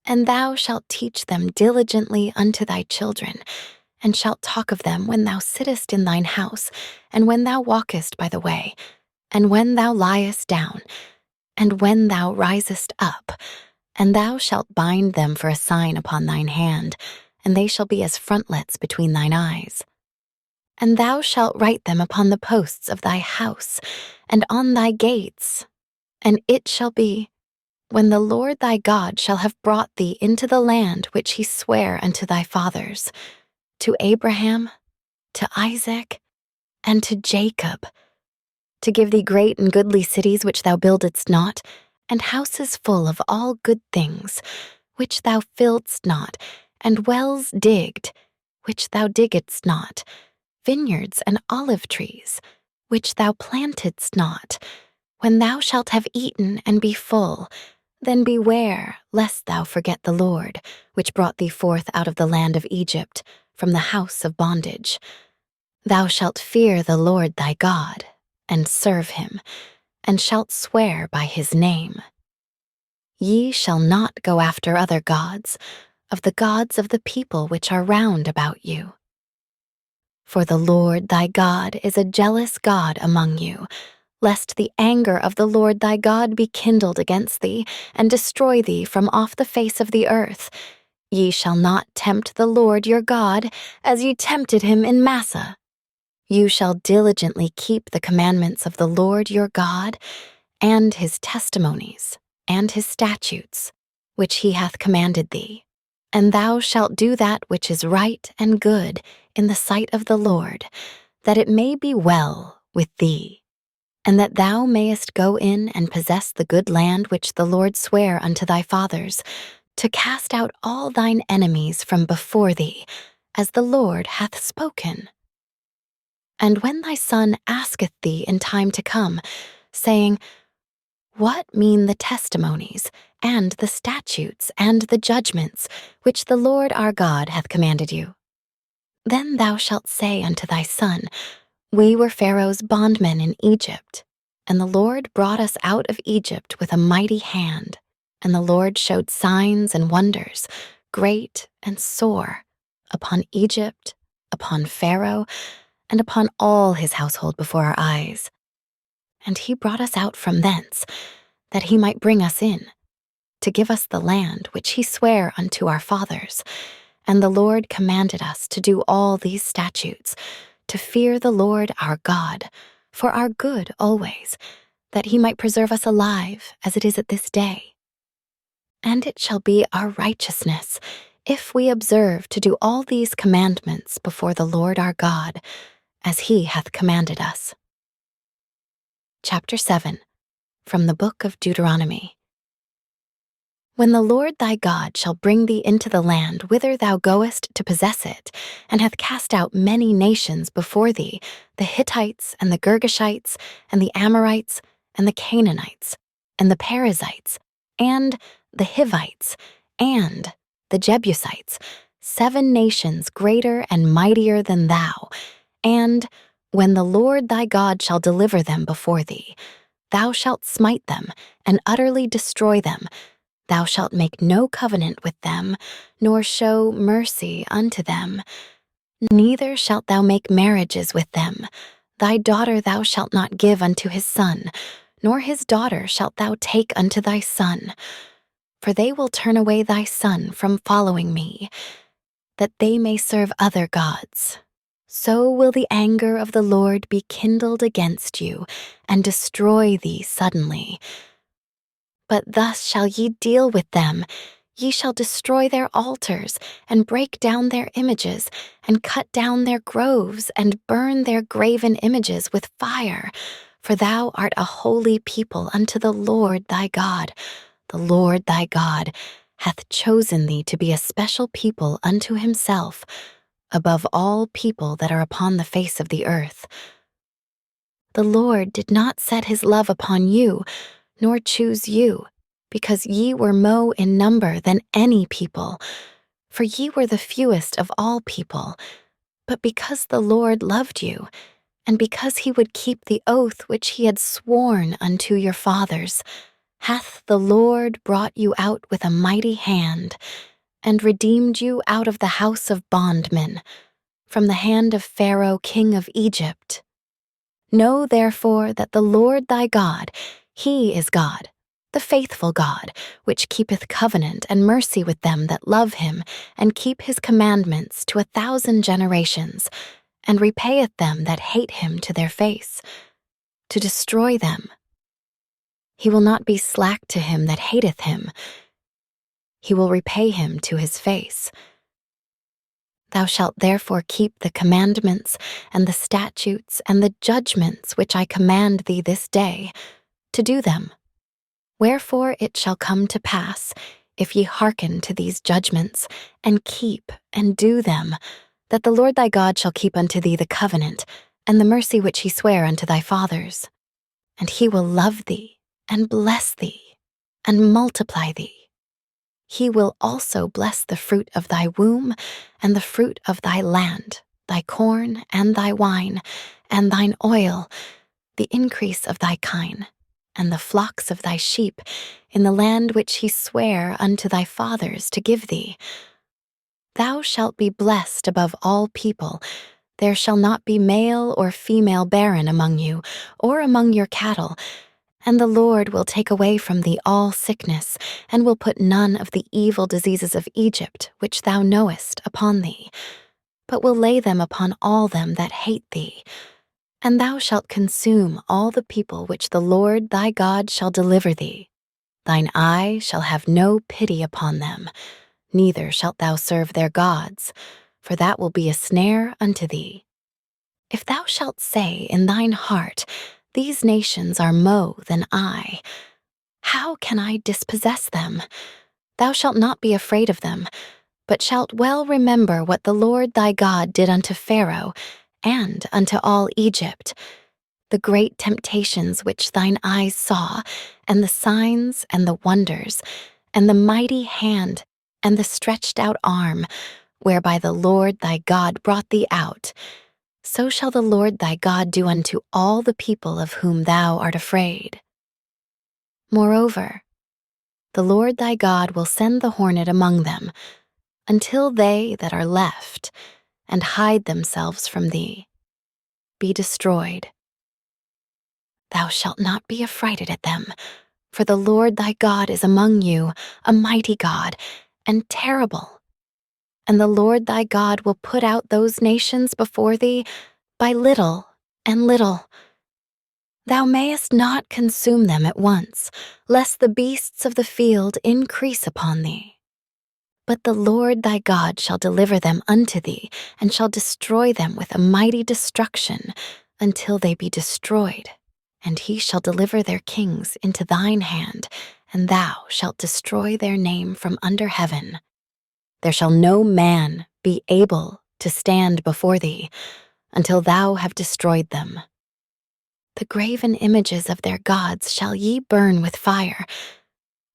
and thou shalt teach them diligently unto thy children, and shalt talk of them when thou sittest in thine house, and when thou walkest by the way, and when thou liest down, and when thou risest up, and thou shalt bind them for a sign upon thine hand, and they shall be as frontlets between thine eyes. And thou shalt write them upon the posts of thy house, and on thy gates. And it shall be, when the Lord thy God shall have brought thee into the land which he sware unto thy fathers, to Abraham, to Isaac, and to Jacob, to give thee great and goodly cities which thou buildedst not, and houses full of all good things, which thou filledst not, and wells digged, which thou diggedst not, vineyards and olive trees, which thou plantedst not. When thou shalt have eaten and be full, then beware lest thou forget the Lord, which brought thee forth out of the land of Egypt, from the house of bondage. Thou shalt fear the Lord thy God, and serve him, and shalt swear by his name. Ye shall not go after other gods, of the gods of the people which are round about you. For the Lord thy God is a jealous God among you, lest the anger of the Lord thy God be kindled against thee, and destroy thee from off the face of the earth. Ye shall not tempt the Lord your God, as ye tempted him in Massah. You shall diligently keep the commandments of the Lord your God, and his testimonies, and his statutes, which he hath commanded thee. And thou shalt do that which is right and good in the sight of the Lord, that it may be well with thee, and that thou mayest go in and possess the good land which the Lord sware unto thy fathers, to cast out all thine enemies from before thee, as the Lord hath spoken. And when thy son asketh thee in time to come, saying, What mean the testimonies, and the statutes, and the judgments, which the Lord our God hath commanded you? Then thou shalt say unto thy son, We were Pharaoh's bondmen in Egypt, and the Lord brought us out of Egypt with a mighty hand, and the Lord showed signs and wonders, great and sore, upon Egypt, upon Pharaoh, and upon all his household before our eyes. And he brought us out from thence, that he might bring us in, to give us the land which he sware unto our fathers. And the Lord commanded us to do all these statutes, to fear the Lord our God, for our good always, that he might preserve us alive as it is at this day. And it shall be our righteousness, if we observe to do all these commandments before the Lord our God, as he hath commanded us. Chapter 7, from the Book of Deuteronomy. When the Lord thy God shall bring thee into the land whither thou goest to possess it, and hath cast out many nations before thee, the Hittites, and the Girgashites, and the Amorites, and the Canaanites, and the Perizzites, and the Hivites, and the Jebusites, 7 nations greater and mightier than thou, and when the Lord thy God shall deliver them before thee, thou shalt smite them, and utterly destroy them. Thou shalt make no covenant with them, nor show mercy unto them. Neither shalt thou make marriages with them. Thy daughter thou shalt not give unto his son, nor his daughter shalt thou take unto thy son. For they will turn away thy son from following me, that they may serve other gods. So will the anger of the Lord be kindled against you, and destroy thee suddenly. But thus shall ye deal with them. Ye shall destroy their altars, and break down their images, and cut down their groves, and burn their graven images with fire. For thou art a holy people unto the Lord thy God. The Lord thy God hath chosen thee to be a special people unto himself, above all people that are upon the face of the earth. The Lord did not set his love upon you, nor choose you, because ye were mo in number than any people, for ye were the fewest of all people, but because the Lord loved you, and because he would keep the oath which he had sworn unto your fathers, hath the Lord brought you out with a mighty hand, and redeemed you out of the house of bondmen, from the hand of Pharaoh king of Egypt. Know therefore that the Lord thy God, he is God, the faithful God, which keepeth covenant and mercy with them that love him, and keep his commandments to 1,000 generations, and repayeth them that hate him to their face, to destroy them. He will not be slack to him that hateth him. He will repay him to his face. Thou shalt therefore keep the commandments, and the statutes, and the judgments which I command thee this day, to do them. Wherefore it shall come to pass, if ye hearken to these judgments, and keep and do them, that the Lord thy God shall keep unto thee the covenant, and the mercy which he sware unto thy fathers. And he will love thee, and bless thee, and multiply thee. He will also bless the fruit of thy womb, and the fruit of thy land, thy corn, and thy wine, and thine oil, the increase of thy kine, and the flocks of thy sheep, in the land which he sware unto thy fathers to give thee. Thou shalt be blessed above all people. There shall not be male or female barren among you, or among your cattle, and the Lord will take away from thee all sickness, and will put none of the evil diseases of Egypt, which thou knowest, upon thee. but will lay them upon all them that hate thee. And thou shalt consume all the people which the Lord thy God shall deliver thee. Thine eye shall have no pity upon them, neither shalt thou serve their gods, for that will be a snare unto thee. If thou shalt say in thine heart, These nations are mo than I, how can I dispossess them? Thou shalt not be afraid of them, but shalt well remember what the Lord thy God did unto Pharaoh and unto all Egypt, the great temptations which thine eyes saw, and the signs and the wonders, and the mighty hand and the stretched out arm, whereby the Lord thy God brought thee out. So shall the Lord thy God do unto all the people of whom thou art afraid. Moreover, the Lord thy God will send the hornet among them, until they that are left, and hide themselves from thee, be destroyed. Thou shalt not be affrighted at them, for the Lord thy God is among you, a mighty God, and terrible. And the Lord thy God will put out those nations before thee by little and little. Thou mayest not consume them at once, lest the beasts of the field increase upon thee. But the Lord thy God shall deliver them unto thee, and shall destroy them with a mighty destruction, until they be destroyed. And he shall deliver their kings into thine hand, and thou shalt destroy their name from under heaven. There shall no man be able to stand before thee, until thou have destroyed them. The graven images of their gods shall ye burn with fire.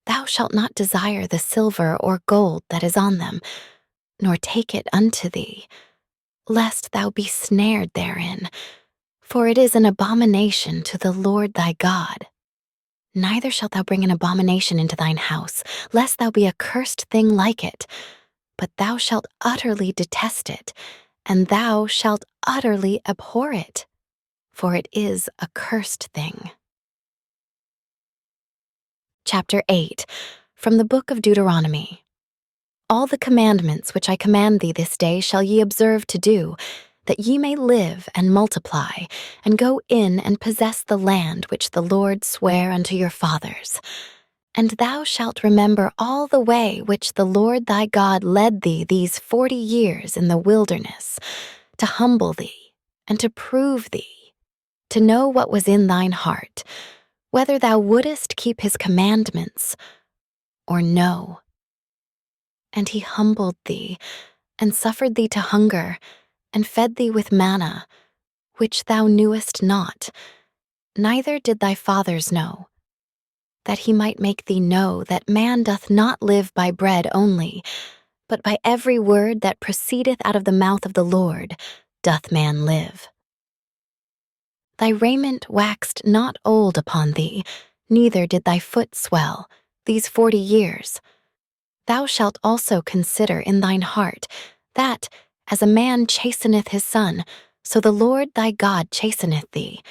Thou shalt not desire the silver or gold that is on them, nor take it unto thee, lest thou be snared therein, for it is an abomination to the Lord thy God. Neither shalt thou bring an abomination into thine house, lest thou be a cursed thing like it, but thou shalt utterly detest it, and thou shalt utterly abhor it, for it is a cursed thing. Chapter 8, from the Book of Deuteronomy. All the commandments which I command thee this day shall ye observe to do, that ye may live and multiply, and go in and possess the land which the Lord sware unto your fathers. And thou shalt remember all the way which the Lord thy God led thee these 40 years in the wilderness, to humble thee, and to prove thee, to know what was in thine heart, whether thou wouldest keep his commandments or no. And he humbled thee, and suffered thee to hunger, and fed thee with manna, which thou knewest not, neither did thy fathers know, that he might make thee know that man doth not live by bread only, but by every word that proceedeth out of the mouth of the Lord doth man live. Thy raiment waxed not old upon thee, neither did thy foot swell, these 40 years. Thou shalt also consider in thine heart, that, as a man chasteneth his son, so the Lord thy God chasteneth thee.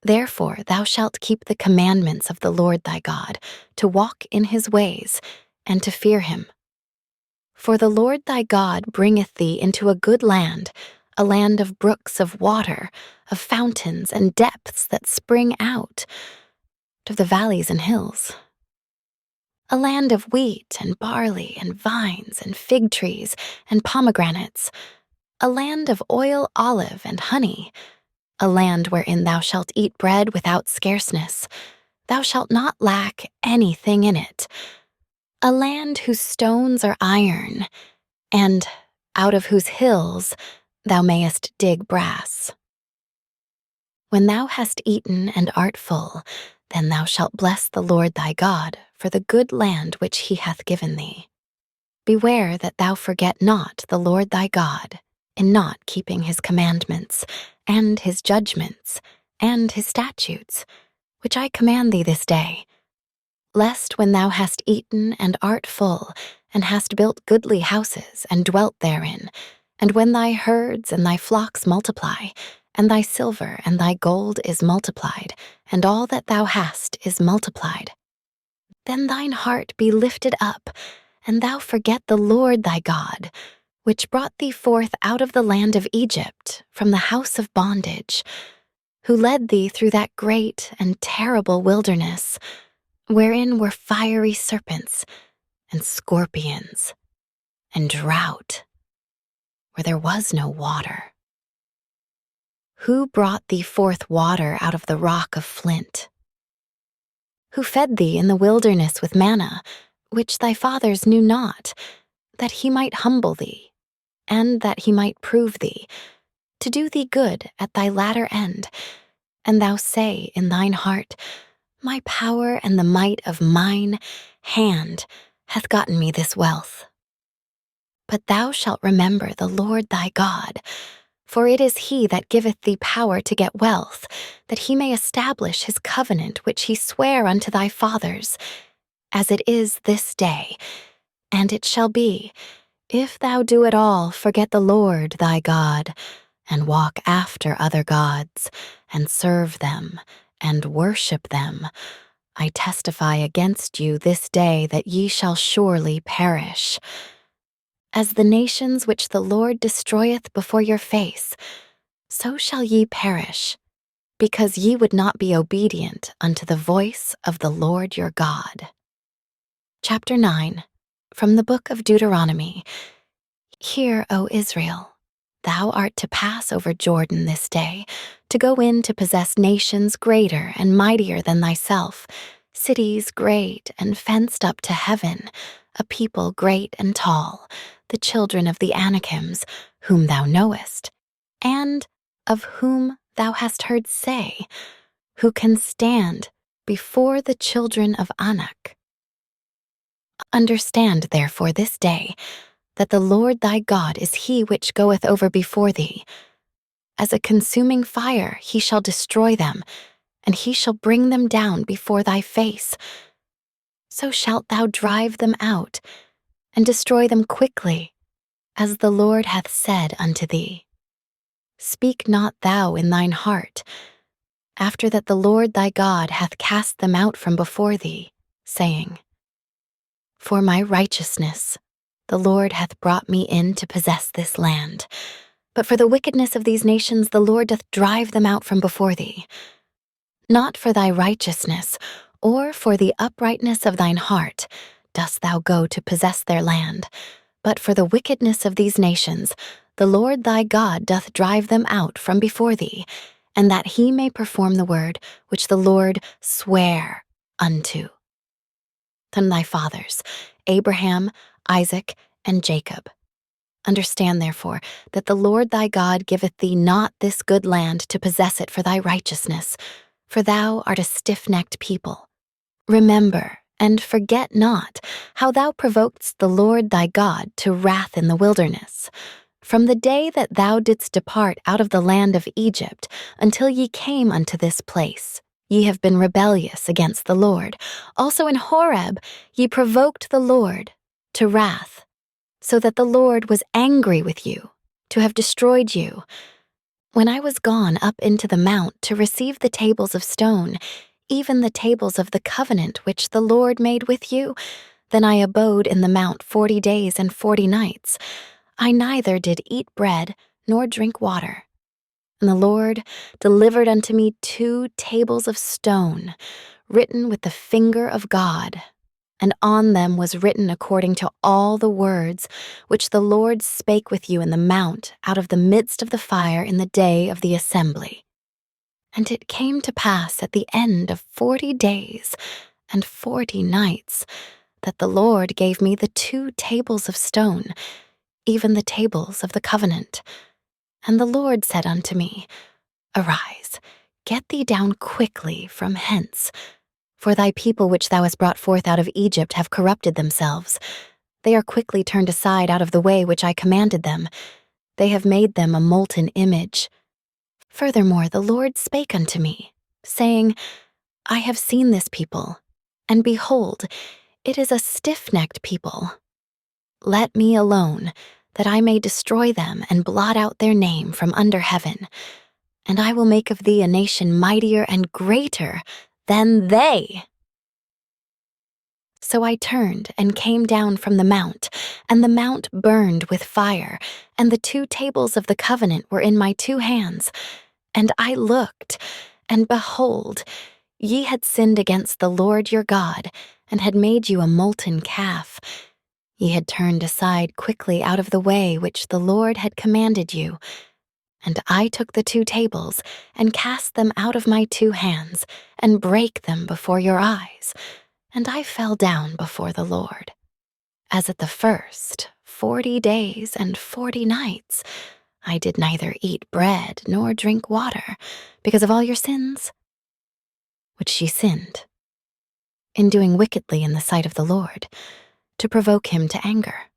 Therefore thou shalt keep the commandments of the Lord thy God, to walk in his ways, and to fear him. For the Lord thy God bringeth thee into a good land, a land of brooks of water, of fountains and depths that spring out, of the valleys and hills. A land of wheat and barley and vines and fig trees and pomegranates, a land of oil, olive, and honey, a land wherein thou shalt eat bread without scarceness, thou shalt not lack anything in it, a land whose stones are iron, and out of whose hills thou mayest dig brass. When thou hast eaten and art full, then thou shalt bless the Lord thy God for the good land which he hath given thee. Beware that thou forget not the Lord thy God, in not keeping his commandments, and his judgments, and his statutes, which I command thee this day, lest when thou hast eaten and art full, and hast built goodly houses and dwelt therein, and when thy herds and thy flocks multiply, and thy silver and thy gold is multiplied, and all that thou hast is multiplied, then thine heart be lifted up, and thou forget the Lord thy God, which brought thee forth out of the land of Egypt, from the house of bondage, who led thee through that great and terrible wilderness, wherein were fiery serpents and scorpions and drought, where there was no water. Who brought thee forth water out of the rock of flint? Who fed thee in the wilderness with manna, which thy fathers knew not, that he might humble thee, and that he might prove thee, to do thee good at thy latter end, and thou say in thine heart, My power and the might of mine hand hath gotten me this wealth. But thou shalt remember the Lord thy God, for it is he that giveth thee power to get wealth, that he may establish his covenant which he sware unto thy fathers, as it is this day. And it shall be, if thou do at all forget the Lord thy God, and walk after other gods, and serve them, and worship them, I testify against you this day that ye shall surely perish. As the nations which the Lord destroyeth before your face, so shall ye perish, because ye would not be obedient unto the voice of the Lord your God. Chapter 9, from the Book of Deuteronomy. Hear, O Israel, thou art to pass over Jordan this day, to go in to possess nations greater and mightier than thyself, cities great and fenced up to heaven, a people great and tall, the children of the Anakims, whom thou knowest, and of whom thou hast heard say, who can stand before the children of Anak. Understand therefore this day, that the Lord thy God is he which goeth over before thee. As a consuming fire he shall destroy them, and he shall bring them down before thy face. So shalt thou drive them out, and destroy them quickly, as the Lord hath said unto thee. Speak not thou in thine heart, after that the Lord thy God hath cast them out from before thee, saying, For my righteousness the Lord hath brought me in to possess this land. But for the wickedness of these nations the Lord doth drive them out from before thee. Not for thy righteousness, or for the uprightness of thine heart, dost thou go to possess their land, but for the wickedness of these nations the Lord thy God doth drive them out from before thee, and that he may perform the word which the Lord sware unto thy fathers, Abraham, Isaac, and Jacob. Understand therefore that the Lord thy God giveth thee not this good land to possess it for thy righteousness, for thou art a stiff-necked people. Remember, and forget not, how thou provokedst the Lord thy God to wrath in the wilderness. From the day that thou didst depart out of the land of Egypt until ye came unto this place, ye have been rebellious against the Lord. Also in Horeb ye provoked the Lord to wrath, so that the Lord was angry with you, to have destroyed you. When I was gone up into the mount to receive the tables of stone, even the tables of the covenant which the Lord made with you, then I abode in the mount 40 days and 40 nights. I neither did eat bread nor drink water. And the Lord delivered unto me 2 tables of stone, written with the finger of God, and on them was written according to all the words which the Lord spake with you in the mount out of the midst of the fire in the day of the assembly. And it came to pass at the end of 40 days and 40 nights that the Lord gave me the 2 tables of stone, even the tables of the covenant. And the Lord said unto me, Arise, get thee down quickly from hence, for thy people which thou hast brought forth out of Egypt have corrupted themselves. They are quickly turned aside out of the way which I commanded them. They have made them a molten image. Furthermore the Lord spake unto me, saying, I have seen this people, and behold, it is a stiff-necked people. Let me alone, that I may destroy them and blot out their name from under heaven. And I will make of thee a nation mightier and greater than they. So I turned and came down from the mount, and the mount burned with fire, and the 2 tables of the covenant were in my 2 hands. And I looked, and behold, ye had sinned against the Lord your God, and had made you a molten calf. Ye had turned aside quickly out of the way which the Lord had commanded you. And I took the 2 tables, and cast them out of my 2 hands, and brake them before your eyes. And I fell down before the Lord. As at the first, 40 days and 40 nights, I did neither eat bread nor drink water, because of all your sins, which ye sinned, in doing wickedly in the sight of the Lord, to provoke him to anger.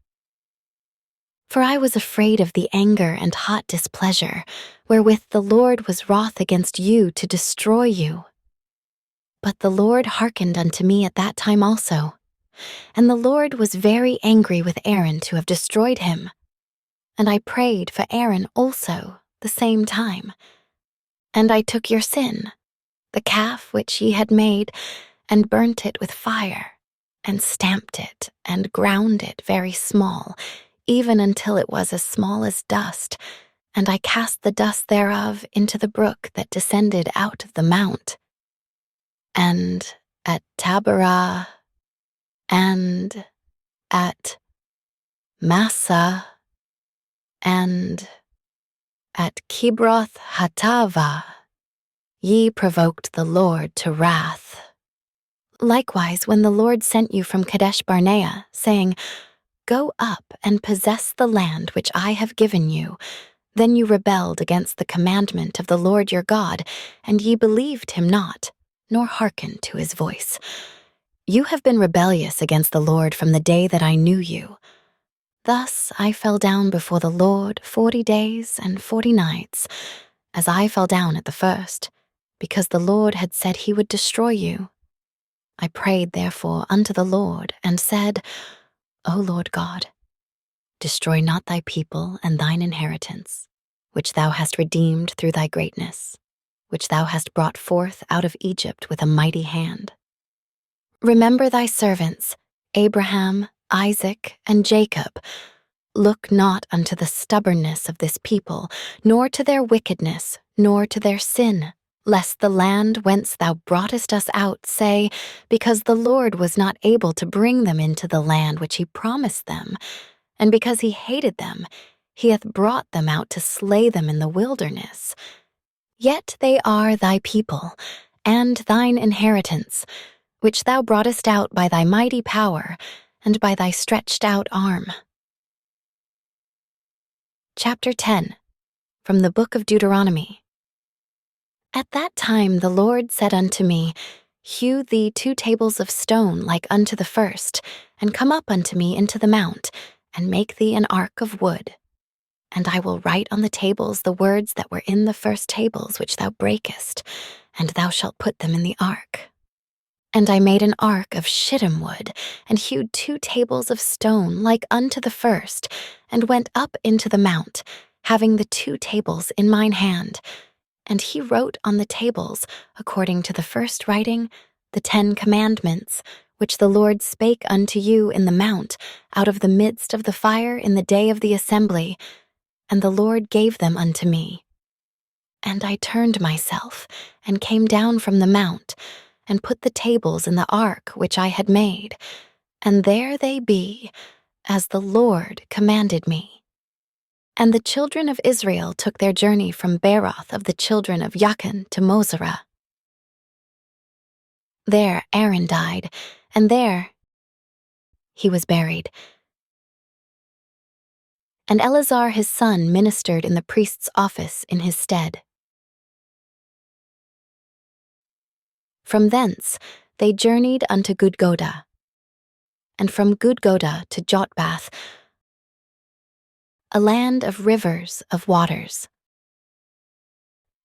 For I was afraid of the anger and hot displeasure, wherewith the Lord was wroth against you to destroy you. But the Lord hearkened unto me at that time also, and the Lord was very angry with Aaron to have destroyed him. And I prayed for Aaron also the same time. And I took your sin, the calf which ye had made, and burnt it with fire, and stamped it, and ground it very small, even until it was as small as dust, and I cast the dust thereof into the brook that descended out of the mount. And at Taberah, and at Massa, and at Kibroth Hattava, ye provoked the Lord to wrath. Likewise, when the Lord sent you from Kadesh Barnea, saying, Go up and possess the land which I have given you, then you rebelled against the commandment of the Lord your God, and ye believed him not, nor hearkened to his voice. You have been rebellious against the Lord from the day that I knew you. Thus I fell down before the Lord 40 days and 40 nights, as I fell down at the first, because the Lord had said he would destroy you. I prayed therefore unto the Lord, and said, O Lord God, destroy not thy people and thine inheritance, which thou hast redeemed through thy greatness, which thou hast brought forth out of Egypt with a mighty hand. Remember thy servants, Abraham, Isaac, and Jacob. Look not unto the stubbornness of this people, nor to their wickedness, nor to their sin, lest the land whence thou broughtest us out say, because the Lord was not able to bring them into the land which he promised them, and because he hated them, he hath brought them out to slay them in the wilderness. Yet they are thy people, and thine inheritance, which thou broughtest out by thy mighty power, and by thy stretched out arm. Chapter 10, from the Book of Deuteronomy. At that time the Lord said unto me, Hew thee 2 tables of stone like unto the first, and come up unto me into the mount, and make thee an ark of wood. And I will write on the tables the words that were in the first tables which thou breakest, and thou shalt put them in the ark. And I made an ark of shittim wood, and hewed 2 tables of stone like unto the first, and went up into the mount, having the 2 tables in mine hand. And he wrote on the tables, according to the first writing, the 10 commandments, which the Lord spake unto you in the mount, out of the midst of the fire in the day of the assembly, and the Lord gave them unto me. And I turned myself, and came down from the mount, and put the tables in the ark which I had made, and there they be, as the Lord commanded me. And the children of Israel took their journey from Beeroth of the children of Jachin to Mosera. There Aaron died, and there he was buried. And Eleazar his son ministered in the priest's office in his stead. From thence they journeyed unto Gudgoda, and from Gudgoda to Jotbath, a land of rivers of waters.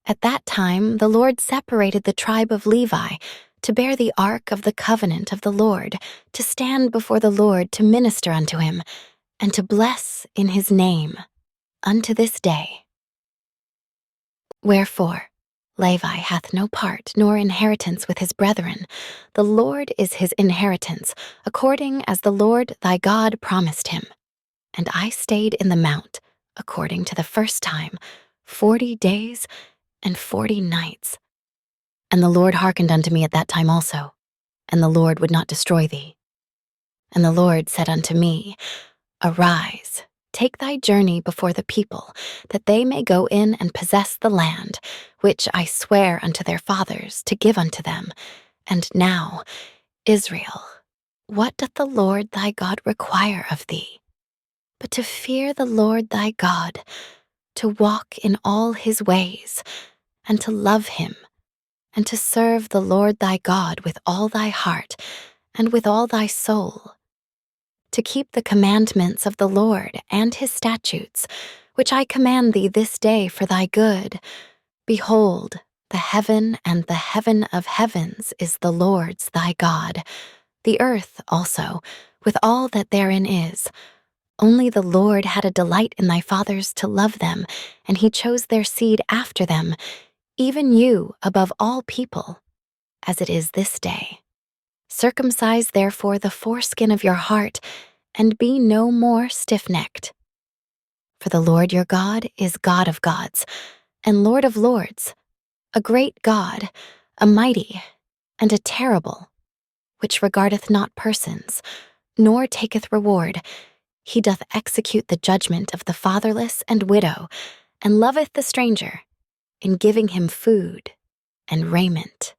At that time the Lord separated the tribe of Levi to bear the ark of the covenant of the Lord, to stand before the Lord to minister unto him, and to bless in his name unto this day. Wherefore, Levi hath no part nor inheritance with his brethren. The Lord is his inheritance, according as the Lord thy God promised him. And I stayed in the mount, according to the first time, 40 days and 40 nights. And the Lord hearkened unto me at that time also, and the Lord would not destroy thee. And the Lord said unto me, Arise, take thy journey before the people, that they may go in and possess the land, which I swear unto their fathers to give unto them. And now, Israel, what doth the Lord thy God require of thee? But to fear the Lord thy God, to walk in all his ways, and to love him, and to serve the Lord thy God with all thy heart, and with all thy soul, to keep the commandments of the Lord and his statutes, which I command thee this day for thy good. Behold, the heaven and the heaven of heavens is the Lord's thy God, the earth also, with all that therein is. Only the Lord had a delight in thy fathers to love them, and he chose their seed after them, even you above all people, as it is this day. Circumcise therefore the foreskin of your heart, and be no more stiff-necked. For the Lord your God is God of gods, and Lord of lords, a great God, a mighty, and a terrible, which regardeth not persons, nor taketh reward. He doth execute the judgment of the fatherless and widow, and loveth the stranger, in giving him food and raiment.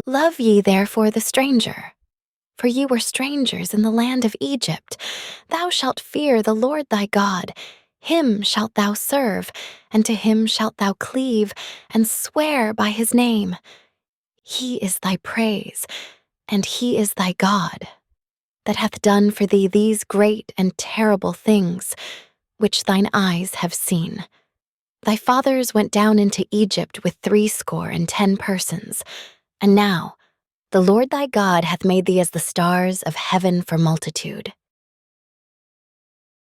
Love ye therefore the stranger, for ye were strangers in the land of Egypt. Thou shalt fear the Lord thy God, him shalt thou serve, and to him shalt thou cleave, and swear by his name. He is thy praise, and he is thy God, that hath done for thee these great and terrible things, which thine eyes have seen. Thy fathers went down into Egypt with 70 persons, and now the Lord thy God hath made thee as the stars of heaven for multitude.